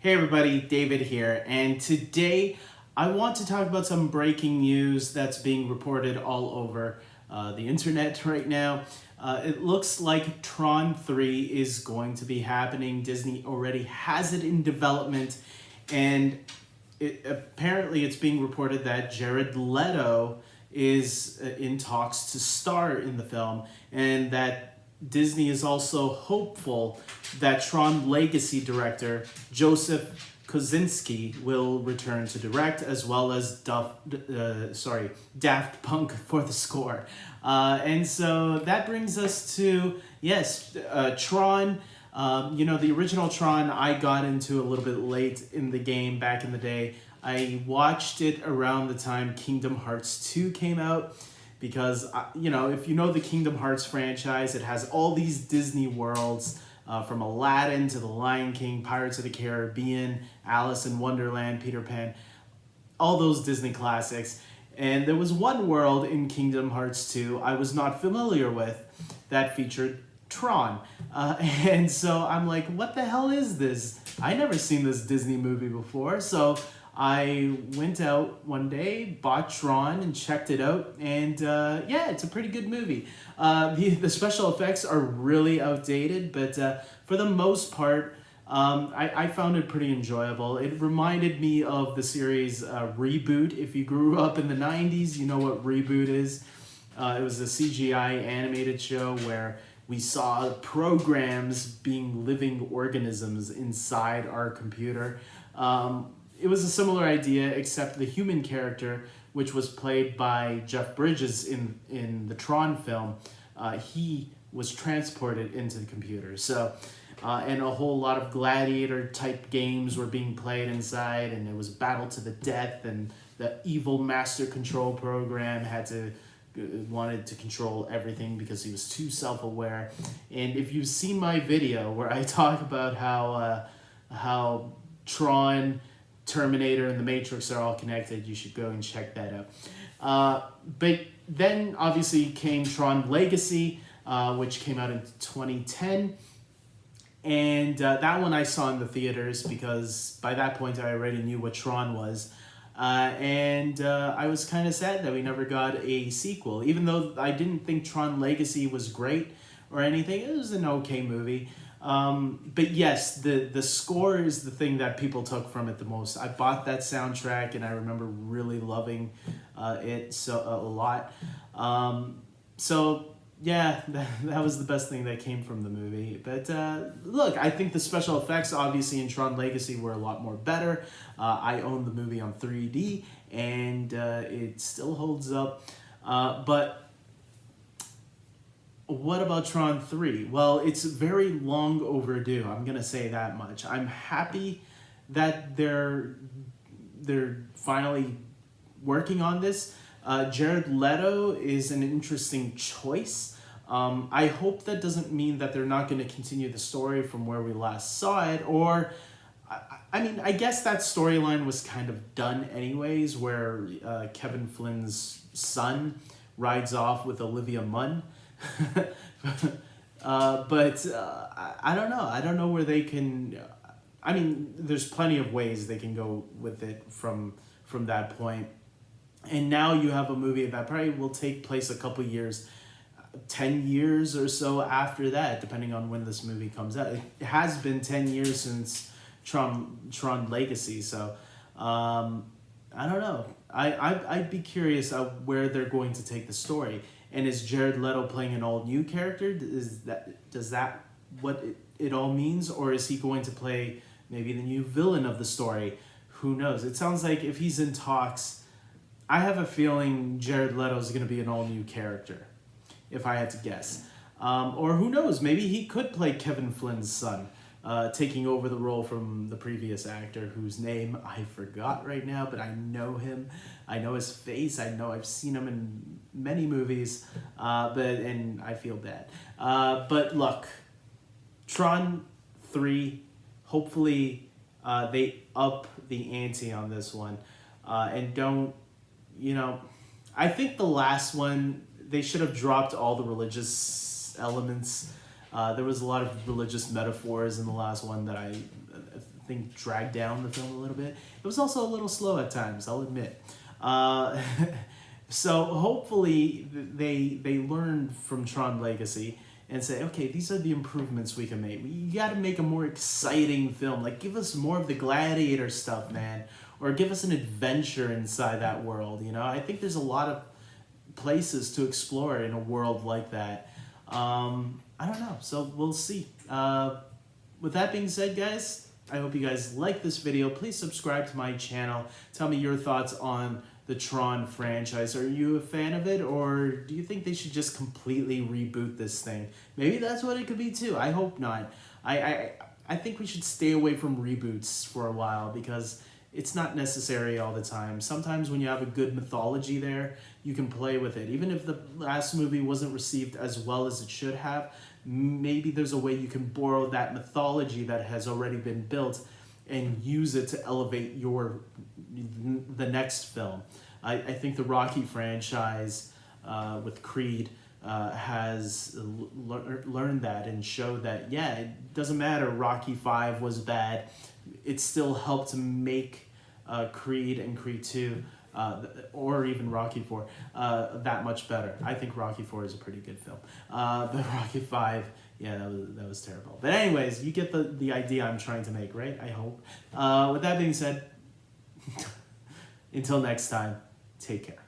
Hey everybody, David here, and today I want to talk about some breaking news that's being reported all over the internet right now. It looks like Tron 3 is going to be happening. Disney already has it in development, and apparently it's being reported that Jared Leto is in talks to star in the film, and that Disney is also hopeful that Tron Legacy director Joseph Kosinski will return to direct, as well as Daft Punk for the score. And so that brings us to, yes, Tron. The original Tron I got into a little bit late in the game back in the day. I watched it around the time Kingdom Hearts 2 came out because, if you know the Kingdom Hearts franchise, it has all these Disney worlds, from Aladdin to The Lion King, Pirates of the Caribbean, Alice in Wonderland, Peter Pan, all those Disney classics. And there was one world in Kingdom Hearts 2 I was not familiar with that featured Tron. And so I'm like, what the hell is this? I never seen this Disney movie before. So I went out one day, bought Tron, and checked it out, and it's a pretty good movie. The special effects are really outdated, but for the most part, I found it pretty enjoyable. It reminded me of the series Reboot. If you grew up in the 90s, you know what Reboot is. It was a CGI animated show where we saw programs being living organisms inside our computer. It was a similar idea, except the human character, which was played by Jeff Bridges in the Tron film, he was transported into the computer. So, and a whole lot of gladiator type games were being played inside, and it was battle to the death, and the evil master control program wanted to control everything because he was too self-aware. And if you've seen my video where I talk about how Tron, Terminator, and the Matrix are all connected, you should go and check that out. But then obviously came Tron Legacy, which came out in 2010. And that one I saw in the theaters because by that point I already knew what Tron was. And I was kind of sad that we never got a sequel. Even though I didn't think Tron Legacy was great or anything, it was an okay movie. But yes, the score is the thing that people took from it the most. I bought that soundtrack and I remember really loving it a lot. So yeah, that was the best thing that came from the movie. But look, I think the special effects obviously in Tron Legacy were a lot more better. I own the movie on 3D and it still holds up. But what about Tron 3? Well, it's very long overdue. I'm going to say that much. I'm happy that they're finally working on this. Jared Leto is an interesting choice. I hope that doesn't mean that they're not going to continue the story from where we last saw it, or I guess that storyline was kind of done anyways, where Kevin Flynn's son rides off with Olivia Munn. But I don't know. I don't know where they can. There's plenty of ways they can go with it from that point. And now you have a movie that probably will take place a couple years, 10 years or so after that, depending on when this movie comes out. It has been 10 years since Tron Legacy, so I don't know. I'd be curious where they're going to take the story. And is Jared Leto playing an all-new character? Does that what it all means? Or is he going to play maybe the new villain of the story? Who knows? It sounds like if he's in talks, I have a feeling Jared Leto is going to be an all-new character, if I had to guess. Or who knows? Maybe he could play Kevin Flynn's son, taking over the role from the previous actor whose name I forgot right now, but I know him. I know his face. I know I've seen him in many movies, and I feel bad. But look, Tron 3, hopefully they up the ante on this one, and don't, I think the last one, they should have dropped all the religious elements. There was a lot of religious metaphors in the last one that I think dragged down the film a little bit. It was also a little slow at times, I'll admit. So hopefully they learn from Tron Legacy and say, okay, these are the improvements we can make. You got to make a more exciting film. Like, give us more of the gladiator stuff, man. Or give us an adventure inside that world, you know? I think there's a lot of places to explore in a world like that. I don't know, so we'll see. With that being said, guys, I hope you guys like this video. Please subscribe to my channel. Tell me your thoughts on the Tron franchise. Are you a fan of it, or do you think they should just completely reboot this thing? Maybe that's what it could be too. I hope not. I think we should stay away from reboots for a while because it's not necessary all the time. Sometimes when you have a good mythology there, you can play with it. Even if the last movie wasn't received as well as it should have, maybe there's a way you can borrow that mythology that has already been built and use it to elevate the next film. I think the Rocky franchise with Creed has learned that and showed that, yeah, it doesn't matter Rocky 5 was bad, it still helped to make Creed and Creed 2 or even Rocky 4 that much better. I think Rocky 4 is a pretty good film. But Rocky 5, yeah, that was terrible. But anyways, you get the idea I'm trying to make, right? I hope. With that being said, until next time, take care.